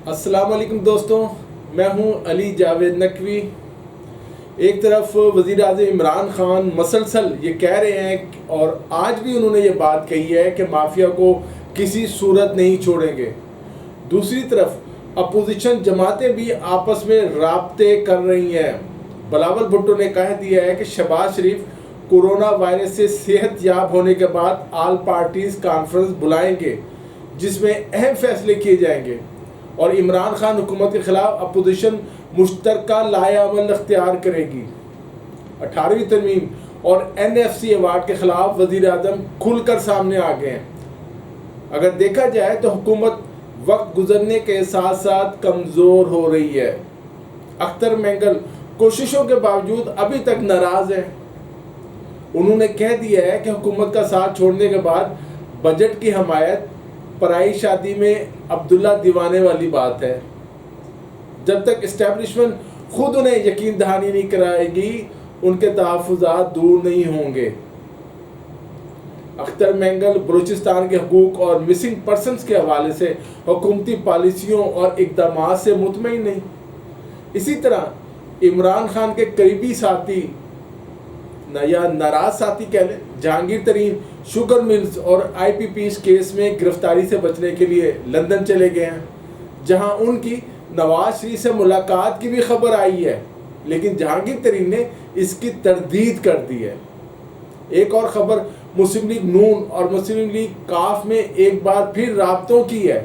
السلام علیکم دوستوں، میں ہوں علی جاوید نقوی۔ ایک طرف وزیر اعظم عمران خان مسلسل یہ کہہ رہے ہیں اور آج بھی انہوں نے یہ بات کہی ہے کہ مافیا کو کسی صورت نہیں چھوڑیں گے، دوسری طرف اپوزیشن جماعتیں بھی آپس میں رابطے کر رہی ہیں۔ بلاول بھٹو نے کہہ دیا ہے کہ شہباز شریف کورونا وائرس سے صحت یاب ہونے کے بعد آل پارٹیز کانفرنس بلائیں گے جس میں اہم فیصلے کیے جائیں گے، اور عمران خان حکومت کے خلاف اپوزیشن مشترکہ لائحہ عمل اختیار کرے گی۔ 18ویں ترمیم اور NFC ایوارڈ کے خلاف وزیر اعظم کھل کر سامنے آ گئے ہیں۔ اگر دیکھا جائے تو حکومت وقت گزرنے کے ساتھ ساتھ کمزور ہو رہی ہے۔ اختر مینگل کوششوں کے باوجود ابھی تک ناراض ہیں۔ انہوں نے کہہ دیا ہے کہ حکومت کا ساتھ چھوڑنے کے بعد بجٹ کی حمایت پرائی شادی میں عبداللہ دیوانے والی بات ہے۔ جب تک اسٹیبلشمنٹ خود انہیں یقین دہانی نہیں کرائے گی، ان کے تحفظات دور نہیں ہوں گے۔ اختر مینگل بلوچستان کے حقوق اور مسنگ پرسنز کے حوالے سے حکومتی پالیسیوں اور اقدامات سے مطمئن نہیں۔ اسی طرح عمران خان کے قریبی ساتھی یا ناراض ساتھی کہہ لیں، جہانگیر ترین شوگر ملز اور IPPs کیس میں گرفتاری سے بچنے کے لیے لندن چلے گئے ہیں، جہاں ان کی نواز شریف سے ملاقات کی بھی خبر آئی ہے، لیکن جہانگیر ترین نے اس کی تردید کر دی ہے۔ ایک اور خبر مسلم لیگ نون اور مسلم لیگ کاف میں ایک بار پھر رابطوں کی ہے۔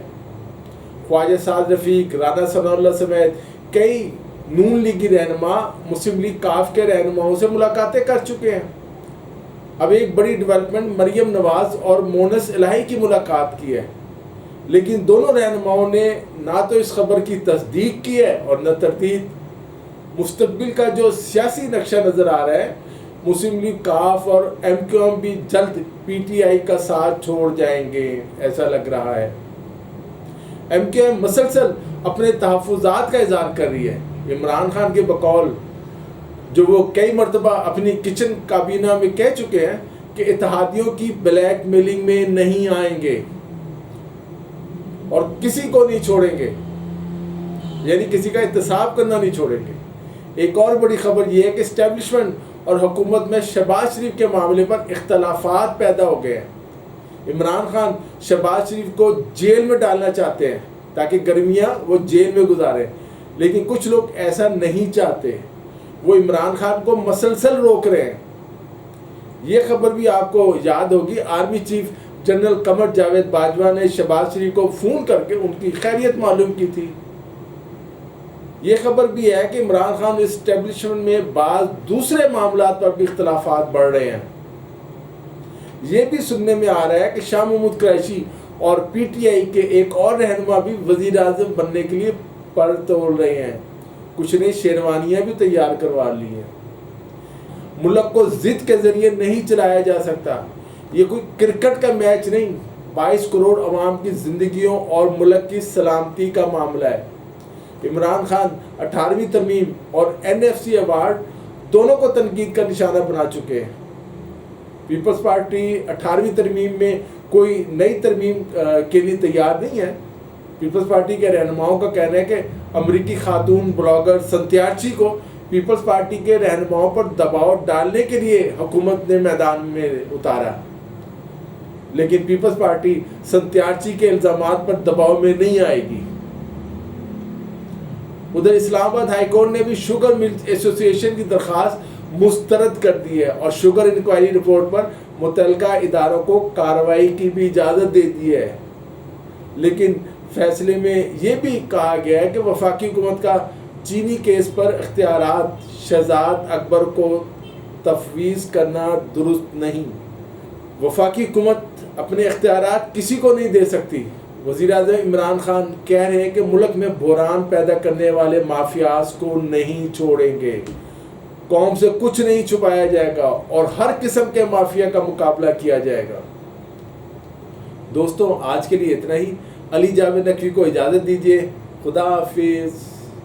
خواجہ سعد رفیق، رانا ثناء اللہ سمیت کئی نون لیگی رہنما مسلم لیگ کاف کے رہنماؤں سے ملاقاتیں کر چکے ہیں۔ اب ایک بڑی ڈیولپمنٹ مریم نواز اور مونس الہی کی ملاقات کی ہے، لیکن دونوں رہنماؤں نے نہ تو اس خبر کی تصدیق کی ہے اور نہ تردید۔ مستقبل کا جو سیاسی نقشہ نظر آ رہا ہے، مسلم لیگ کاف اور MQM بھی جلد PTI کا ساتھ چھوڑ جائیں گے، ایسا لگ رہا ہے۔ MQM مسلسل اپنے تحفظات کا اظہار کر رہی ہے۔ عمران خان کے بقول، جو وہ کئی مرتبہ اپنی کچن کابینہ میں کہہ چکے ہیں کہ اتحادیوں کی بلیک میلنگ میں نہیں آئیں گے اور کسی کو نہیں چھوڑیں گے، یعنی کسی کا احتساب کرنا نہیں چھوڑیں گے۔ ایک اور بڑی خبر یہ ہے کہ اسٹیبلشمنٹ اور حکومت میں شہباز شریف کے معاملے پر اختلافات پیدا ہو گئے ہیں۔ عمران خان شہباز شریف کو جیل میں ڈالنا چاہتے ہیں تاکہ گرمیاں وہ جیل میں گزاریں، لیکن کچھ لوگ ایسا نہیں چاہتے، وہ عمران خان کو مسلسل روک رہے ہیں۔ یہ خبر بھی آپ کو یاد ہوگی، army chief general Qamar Javed Bajwa نے شہباز شریف کو فون کر کے ان کی خیریت معلوم کی تھی۔ یہ خبر بھی ہے کہ عمران خان اسٹیبلشمنٹ میں بعض دوسرے معاملات پر بھی اختلافات بڑھ رہے ہیں۔ یہ بھی سننے میں آ رہا ہے کہ شاہ محمود قریشی اور PTI کے ایک اور رہنما بھی وزیر اعظم بننے کے لیے پر تول رہے ہیں، کچھ نے شیروانیاں بھی تیار کروا لی ہیں۔ ملک کو ضد کے ذریعے نہیں چلایا جا سکتا، یہ کوئی کرکٹ کا میچ نہیں، 22 کروڑ عوام کی زندگیوں اور ملک کی سلامتی کا معاملہ ہے۔ عمران خان 18ویں ترمیم اور NFC ایوارڈ دونوں کو تنقید کا نشانہ بنا چکے ہیں۔ پیپلز پارٹی 18ویں ترمیم میں کوئی نئی ترمیم کے لیے تیار نہیں ہے۔ پیپلز پارٹی کے رہنماؤں کا کہنا ہے کہ امریکی خاتون بلاگر سنتیارچی کو پیپلز پارٹی کے رہنماؤں پر دباؤ ڈالنے کے لیے حکومت نے میدان میں اتارا، لیکن پیپلز پارٹی سنتیارچی کے الزامات پر دباؤ میں نہیں آئے گی۔ ادھر اسلام آباد ہائی کورٹ نے بھی شوگر ملز ایسوسی ایشن کی درخواست مسترد کر دی ہے اور شوگر انکوائری رپورٹ پر متعلقہ اداروں کو کارروائی کی بھی اجازت دے دی ہے، لیکن فیصلے میں یہ بھی کہا گیا ہے کہ وفاقی حکومت کا چینی کیس پر اختیارات شہزاد اکبر کو تفویض کرنا درست نہیں۔ وفاقی حکومت اپنے اختیارات کسی کو نہیں دے سکتی۔ وزیر اعظم عمران خان کہہ رہے ہیں کہ ملک میں بحران پیدا کرنے والے مافیاز کو نہیں چھوڑیں گے، قوم سے کچھ نہیں چھپایا جائے گا اور ہر قسم کے مافیا کا مقابلہ کیا جائے گا۔ دوستوں، آج کے لیے اتنا ہی۔ علی جاوید نقوی کو اجازت دیجیے۔ خدا حافظ۔